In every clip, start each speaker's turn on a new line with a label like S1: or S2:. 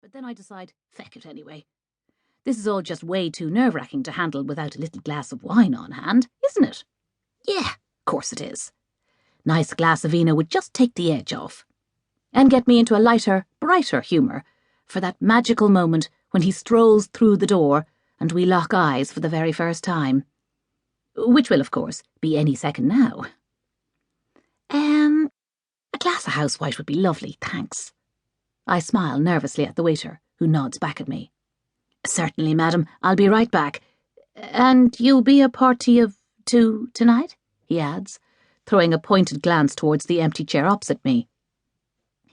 S1: But then I decide, feck it anyway. This is all just way too nerve-wracking to handle without a little glass of wine on hand, isn't it? Yeah, of course it is. Nice glass of vino would just take the edge off and get me into a lighter, brighter humour for that magical moment when he strolls through the door and we lock eyes for the very first time. Which will, of course, be any second now. A glass of house white would be lovely, thanks. I smile nervously at the waiter, who nods back at me. Certainly, madam, I'll be right back. And you'll be a party of two tonight? He adds, throwing a pointed glance towards the empty chair opposite me.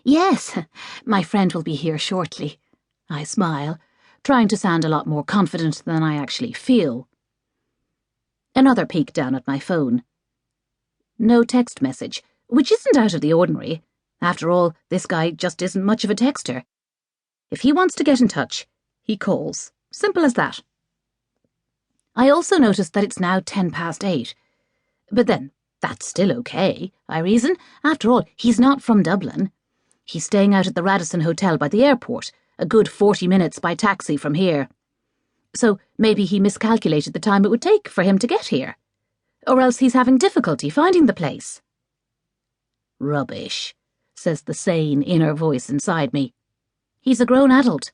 S1: Yes, my friend will be here shortly. I smile, trying to sound a lot more confident than I actually feel. Another peek down at my phone. No text message, which isn't out of the ordinary. After all, this guy just isn't much of a texter. If he wants to get in touch, he calls. Simple as that. I also noticed that it's now 8:10. But then, that's still okay, I reason. After all, he's not from Dublin. He's staying out at the Radisson Hotel by the airport, a good 40 minutes by taxi from here. So maybe he miscalculated the time it would take for him to get here. Or else he's having difficulty finding the place. Rubbish, says the sane inner voice inside me. He's a grown adult.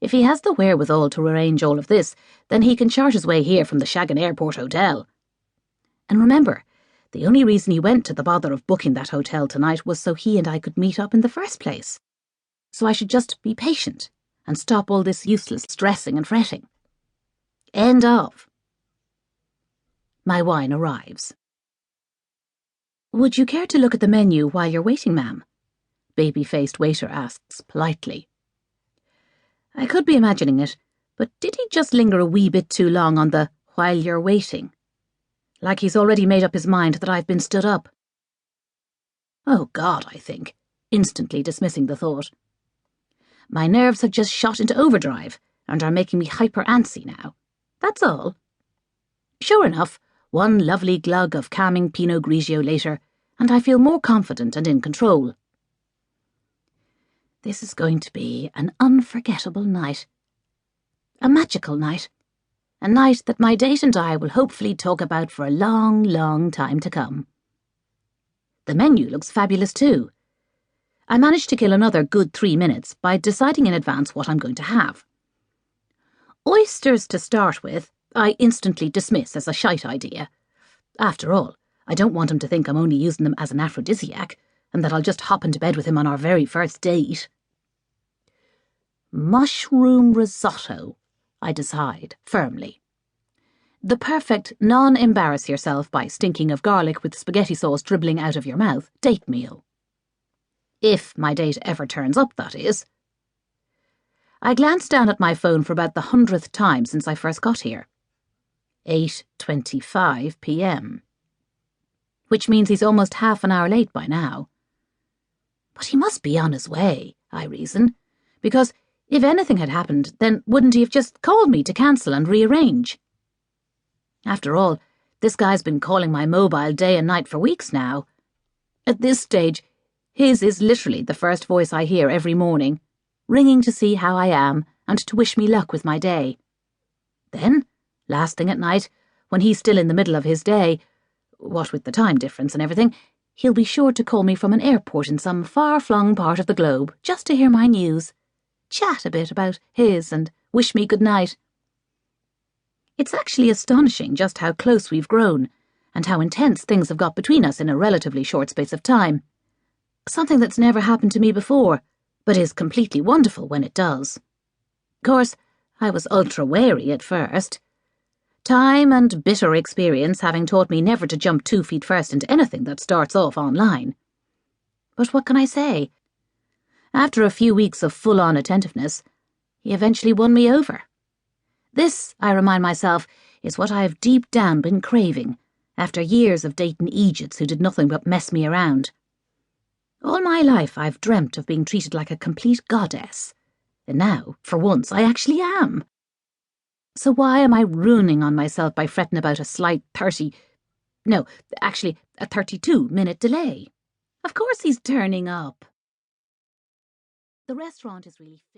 S1: If he has the wherewithal to arrange all of this, then he can chart his way here from the Shagan Airport Hotel. And remember, the only reason he went to the bother of booking that hotel tonight was so he and I could meet up in the first place. So I should just be patient and stop all this useless stressing and fretting. End of. My wine arrives. Would you care to look at the menu while you're waiting, ma'am? Baby-faced waiter asks politely. I could be imagining it, but did he just linger a wee bit too long on the while you're waiting? Like he's already made up his mind that I've been stood up. Oh God, I think, instantly dismissing the thought. My nerves have just shot into overdrive and are making me hyper-antsy now. That's all. Sure enough, one lovely glug of calming Pinot Grigio later, and I feel more confident and in control. This is going to be an unforgettable night. A magical night. A night that my date and I will hopefully talk about for a long, long time to come. The menu looks fabulous too. I managed to kill another good 3 minutes by deciding in advance what I'm going to have. Oysters to start with, I instantly dismiss as a shite idea. After all, I don't want him to think I'm only using them as an aphrodisiac, and that I'll just hop into bed with him on our very first date. Mushroom risotto, I decide firmly. The perfect non-embarrass-yourself-by-stinking-of-garlic with spaghetti sauce dribbling out of your mouth date meal. If my date ever turns up, that is. I glanced down at my phone for about the 100th time since I first got here. 8:25 p.m. Which means he's almost half an hour late by now. But he must be on his way, I reason, because if anything had happened, then wouldn't he have just called me to cancel and rearrange? After all, this guy's been calling my mobile day and night for weeks now. At this stage, his is literally the first voice I hear every morning, ringing to see how I am and to wish me luck with my day. Then, last thing at night, when he's still in the middle of his day, what with the time difference and everything, he'll be sure to call me from an airport in some far-flung part of the globe just to hear my news, chat a bit about his and wish me good night. It's actually astonishing just how close we've grown and how intense things have got between us in a relatively short space of time. Something that's never happened to me before, but is completely wonderful when it does. Of course, I was ultra-wary at first. Time and bitter experience having taught me never to jump 2 feet first into anything that starts off online. But what can I say? After a few weeks of full-on attentiveness, he eventually won me over. This, I remind myself, is what I have deep down been craving after years of dating Egypts who did nothing but mess me around. All my life I've dreamt of being treated like a complete goddess, and now, for once, I actually am. So why am I ruining on myself by fretting about a slight a 32-minute delay? Of course he's turning up. The restaurant is really